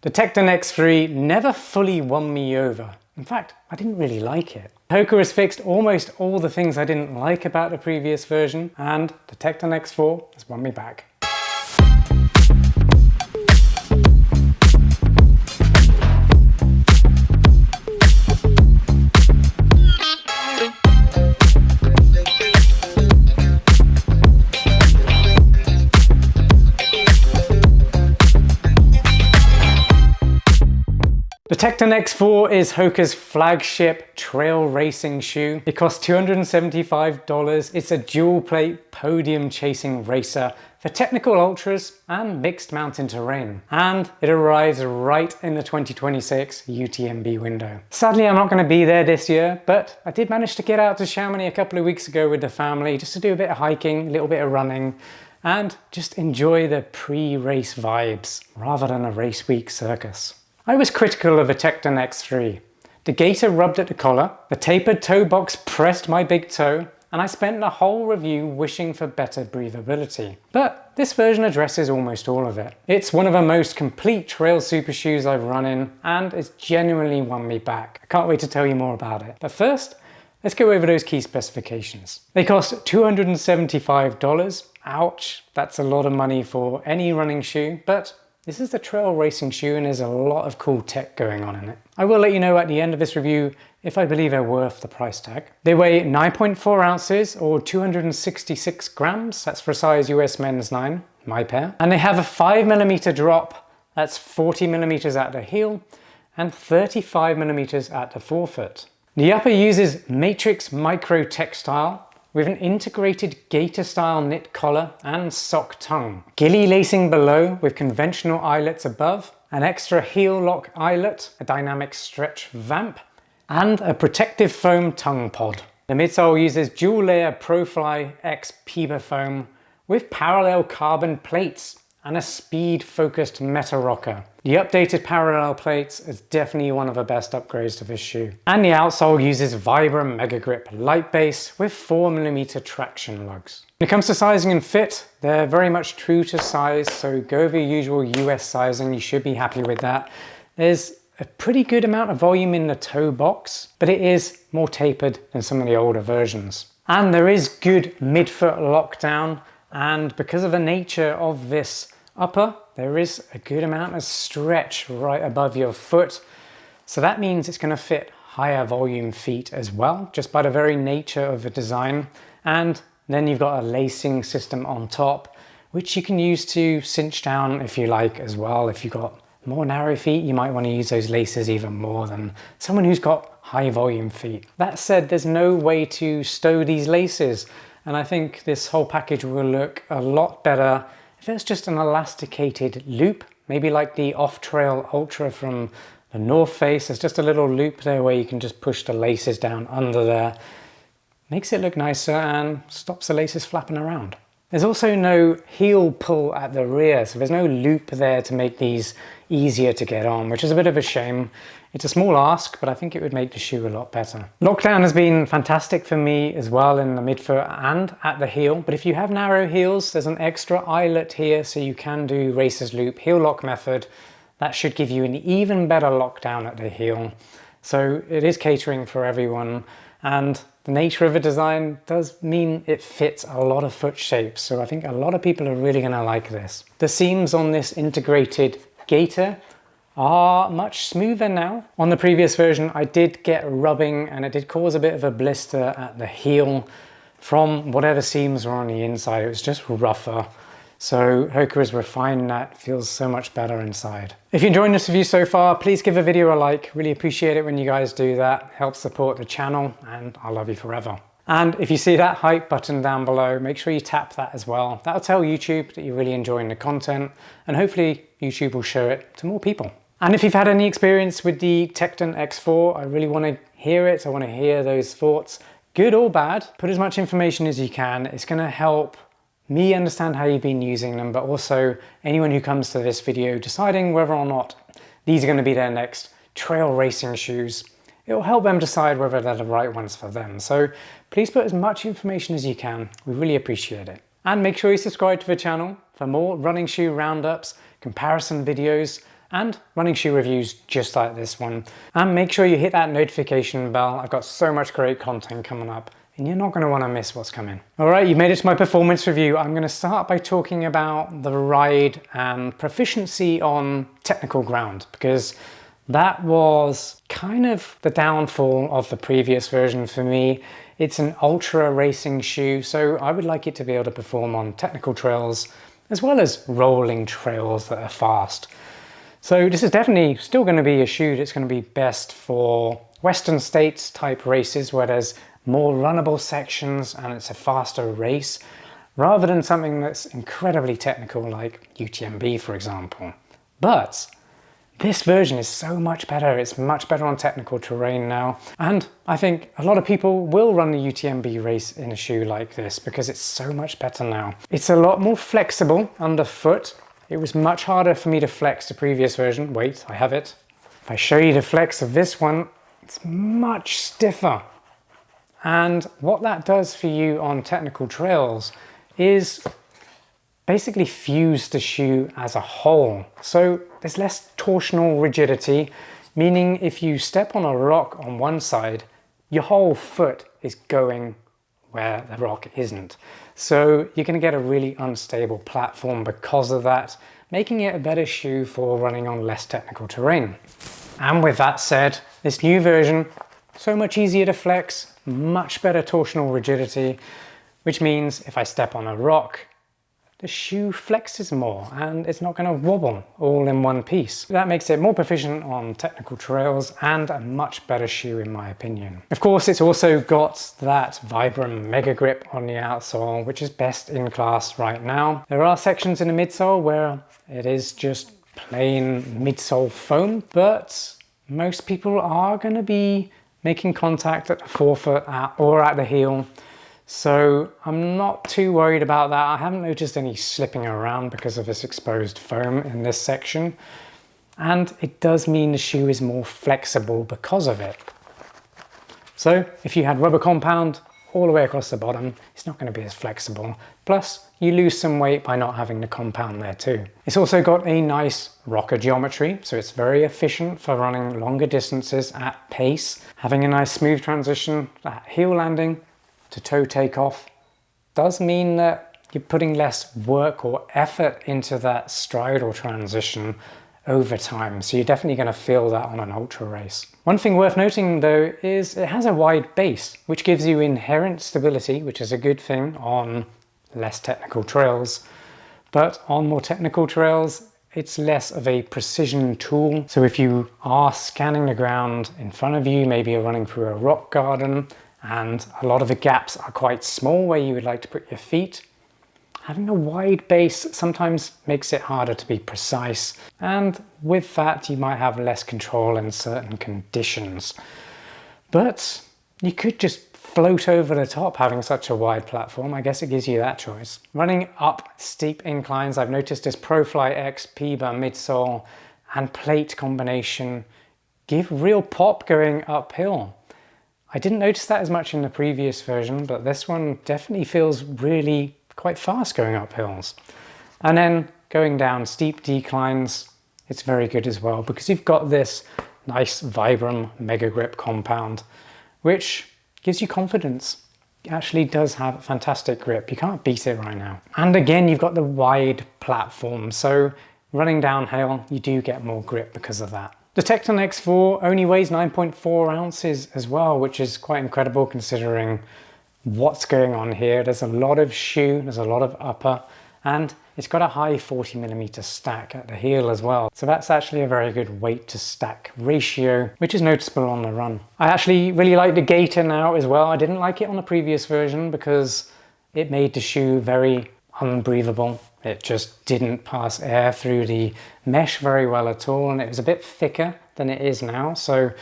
The Tecton X3 never fully won me over. In fact, I didn't really like it. Hoka has fixed almost all the things I didn't like about the previous version, and the Tecton X4 has won me back. The Tecton X4 is Hoka's flagship trail racing shoe. It costs $275. It's a dual plate podium chasing racer for technical ultras and mixed mountain terrain. And it arrives right in the 2026 UTMB window. Sadly, I'm not going to be there this year, but I did manage to get out to Chamonix a couple of weeks ago with the family just to do a bit of hiking, a little bit of running, and just enjoy the pre-race vibes rather than a race week circus. I was critical of the Tecton X3. The gaiter rubbed at the collar, the tapered toe box pressed my big toe, and I spent the whole review wishing for better breathability. But this version addresses almost all of it. It's one of the most complete trail super shoes I've run in, and it's genuinely won me back. I can't wait to tell you more about it. But first, let's go over those key specifications. They cost $275. Ouch, that's a lot of money for any running shoe, but this is the trail racing shoe and there's a lot of cool tech going on in it. I will let you know at the end of this review if I believe they're worth the price tag. They weigh 9.4 ounces or 266 grams. That's for a size US men's 9, my pair. And they have a 5mm drop. That's 40mm at the heel and 35mm at the forefoot. The upper uses Matryx Micro textile with an integrated gaiter-style knit collar and sock tongue. Ghillie lacing below with conventional eyelets above, an extra heel lock eyelet, a dynamic stretch vamp, and a protective foam tongue pod. The midsole uses dual layer ProFly XPA foam with parallel carbon plates and a speed focused MetaRocker. The updated parallel plates is definitely one of the best upgrades to this shoe. And the outsole uses Vibram Megagrip Litebase with 4mm traction lugs. When it comes to sizing and fit, they're very much true to size, so go over your usual US sizing, you should be happy with that. There's a pretty good amount of volume in the toe box, but it is more tapered than some of the older versions. And there is good midfoot lockdown, and because of the nature of this upper, there is a good amount of stretch right above your foot. So that means it's going to fit higher volume feet as well, just by the very nature of the design. And then you've got a lacing system on top, which you can use to cinch down if you like as well. If you've got more narrow feet, you might want to use those laces even more than someone who's got high volume feet. That said, there's no way to stow these laces. And I think this whole package will look a lot better if it's just an elasticated loop, maybe like the off-trail Ultra from the North Face. There's just a little loop there where you can just push the laces down under there. Makes it look nicer and stops the laces flapping around. There's also no heel pull at the rear, so there's no loop there to make these easier to get on, which is a bit of a shame. It's a small ask, but I think it would make the shoe a lot better. Lockdown has been fantastic for me as well in the midfoot and at the heel, but if you have narrow heels, there's an extra eyelet here, so you can do racer's loop heel lock method. That should give you an even better lockdown at the heel. So it is catering for everyone, and the nature of the design does mean it fits a lot of foot shapes, so I think a lot of people are really going to like this. The seams on this integrated gaiter are much smoother now. On the previous version I did get rubbing and it did cause a bit of a blister at the heel from whatever seams were on the inside. It was just rougher. So Hoka has refined that, feels so much better inside. If you're enjoying this review so far, please give the video a like. Really appreciate it when you guys do that. Helps support the channel and I love you forever. And if you see that hype button down below, make sure you tap that as well. That'll tell YouTube that you're really enjoying the content and hopefully YouTube will show it to more people. And if you've had any experience with the Tecton X4, I really want to hear it. I want to hear those thoughts, good or bad. Put as much information as you can. It's going to help me understand how you've been using them, but also anyone who comes to this video deciding whether or not these are going to be their next trail racing shoes. It will help them decide whether they're the right ones for them. So please put as much information as you can. We really appreciate it. And make sure you subscribe to the channel for more running shoe roundups, comparison videos, and running shoe reviews just like this one. And make sure you hit that notification bell. I've got so much great content coming up and you're not going to want to miss what's coming. All right, you made it to my performance review. I'm going to start by talking about the ride and proficiency on technical ground, because that was kind of the downfall of the previous version for me. It's an ultra racing shoe, so I would like it to be able to perform on technical trails as well as rolling trails that are fast. So this is definitely still going to be a shoe that's going to be best for Western States type races where there's more runnable sections and it's a faster race, rather than something that's incredibly technical like UTMB, for example. But this version is so much better. It's much better on technical terrain now. And I think a lot of people will run the UTMB race in a shoe like this because it's so much better now. It's a lot more flexible underfoot. It was much harder for me to flex the previous version. Wait, I have it. If I show you the flex of this one, it's much stiffer. And what that does for you on technical trails is basically fuse the shoe as a whole. So there's less torsional rigidity, meaning if you step on a rock on one side, your whole foot is going where the rock isn't. So you're going to get a really unstable platform because of that, making it a better shoe for running on less technical terrain. And with that said, this new version, so much easier to flex, much better torsional rigidity, which means if I step on a rock, the shoe flexes more and it's not going to wobble all in one piece. That makes it more proficient on technical trails and a much better shoe in my opinion. Of course, it's also got that Vibram Megagrip on the outsole, which is best in class right now. There are sections in the midsole where it is just plain midsole foam, but most people are going to be making contact at the forefoot or at the heel. So I'm not too worried about that. I haven't noticed any slipping around because of this exposed foam in this section. And it does mean the shoe is more flexible because of it. So if you had rubber compound all the way across the bottom, it's not going to be as flexible. Plus, you lose some weight by not having the compound there too. It's also got a nice rocker geometry, so it's very efficient for running longer distances at pace. Having a nice smooth transition at heel landing to toe takeoff does mean that you're putting less work or effort into that stride or transition over time. So you're definitely going to feel that on an ultra race. One thing worth noting though is it has a wide base, which gives you inherent stability, which is a good thing on less technical trails. But on more technical trails, it's less of a precision tool. So if you are scanning the ground in front of you, maybe you're running through a rock garden, and a lot of the gaps are quite small where you would like to put your feet, having a wide base sometimes makes it harder to be precise. And with that, you might have less control in certain conditions. But you could just float over the top having such a wide platform. I guess it gives you that choice. Running up steep inclines, I've noticed this ProFly XPA midsole and plate combination give real pop going uphill. I didn't notice that as much in the previous version, but this one definitely feels really quite fast going up hills. And then going down steep declines, it's very good as well because you've got this nice Vibram Megagrip compound, which gives you confidence. It actually does have fantastic grip. You can't beat it right now. And again, you've got the wide platform, so running downhill, you do get more grip because of that. The Tecton X4 only weighs 9.4 ounces as well, which is quite incredible considering what's going on here. There's a lot of shoe, there's a lot of upper, and it's got a high 40mm stack at the heel as well. So that's actually a very good weight to stack ratio, which is noticeable on the run. I actually really like the gaiter now as well. I didn't like it on the previous version because it made the shoe very unbreathable. It just didn't pass air through the mesh very well at all, and it was a bit thicker than it is now, so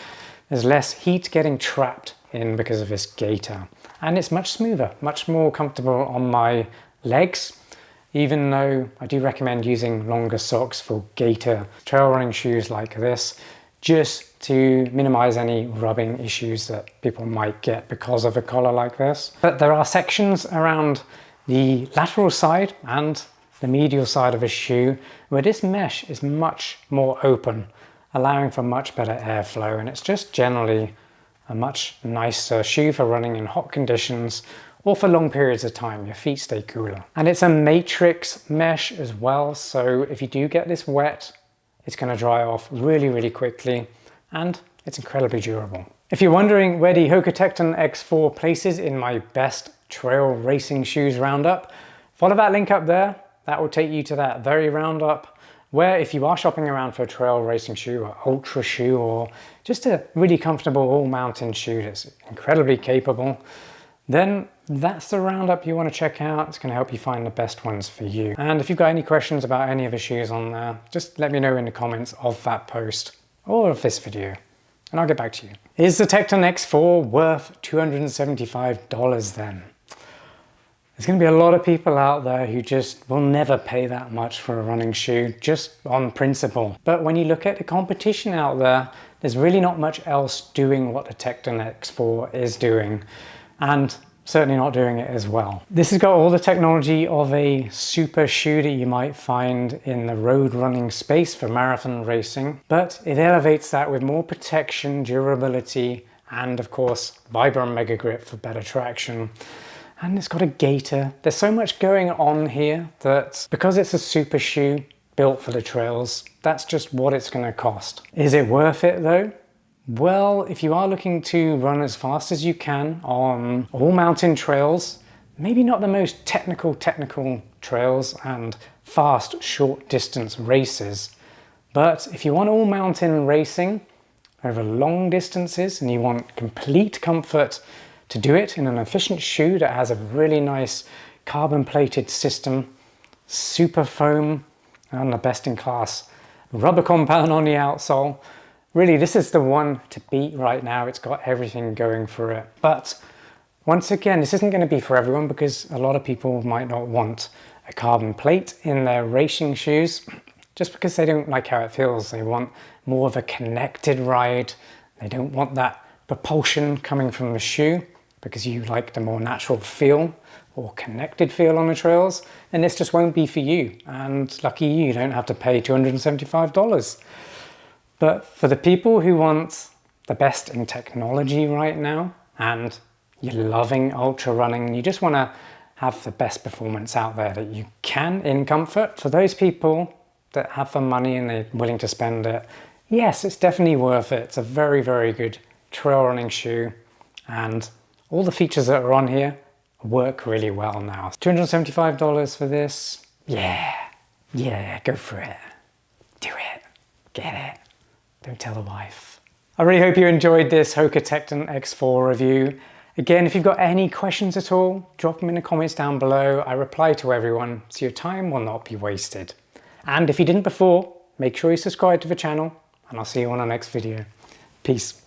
there's less heat getting trapped in because of this gaiter. And it's much smoother, much more comfortable on my legs, even though I do recommend using longer socks for gaiter trail running shoes like this, just to minimize any rubbing issues that people might get because of a collar like this. But there are sections around the lateral side and the medial side of a shoe, where this mesh is much more open, allowing for much better airflow, and it's just generally a much nicer shoe for running in hot conditions or for long periods of time. Your feet stay cooler. And it's a matrix mesh as well, so if you do get this wet, it's going to dry off really quickly, and it's incredibly durable. If you're wondering where the Hoka Tecton X4 places in my best trail racing shoes roundup, follow that link up there. That will take you to that very roundup, where if you are shopping around for a trail racing shoe or ultra shoe or just a really comfortable all-mountain shoe that's incredibly capable, then that's the roundup you want to check out. It's going to help you find the best ones for you. And if you've got any questions about any of the shoes on there, just let me know in the comments of that post or of this video, and I'll get back to you. Is the Tecton X4 worth $275 then? There's going to be a lot of people out there who just will never pay that much for a running shoe, just on principle. But when you look at the competition out there, there's really not much else doing what the Tecton X4 is doing, and certainly not doing it as well. This has got all the technology of a super shoe that you might find in the road running space for marathon racing, but it elevates that with more protection, durability, and of course, Vibram Megagrip for better traction. And it's got a gaiter. There's so much going on here that because it's a super shoe built for the trails, that's just what it's going to cost. Is it worth it though? Well, if you are looking to run as fast as you can on all mountain trails, maybe not the most technical trails and fast short distance races, but if you want all mountain racing over long distances and you want complete comfort to do it in an efficient shoe that has a really nice carbon plated system, super foam, and the best in class rubber compound on the outsole, really this is the one to beat right now. It's got everything going for it. But once again, this isn't going to be for everyone because a lot of people might not want a carbon plate in their racing shoes just because they don't like how it feels. They want more of a connected ride. They don't want that propulsion coming from the shoe because you like the more natural feel or connected feel on the trails, and this just won't be for you. And lucky you don't have to pay $275. But for the people who want the best in technology right now, and you're loving ultra running, and you just want to have the best performance out there that you can in comfort, for those people that have the money and they're willing to spend it, yes, it's definitely worth it. It's a very good trail running shoe, and all the features that are on here work really well now. $275 for this? Yeah, go for it. Do it. Get it. Don't tell the wife. I really hope you enjoyed this Hoka Tecton X4 review. Again, if you've got any questions at all, drop them in the comments down below. I reply to everyone, so your time will not be wasted. And if you didn't before, make sure you subscribe to the channel, and I'll see you on our next video. Peace.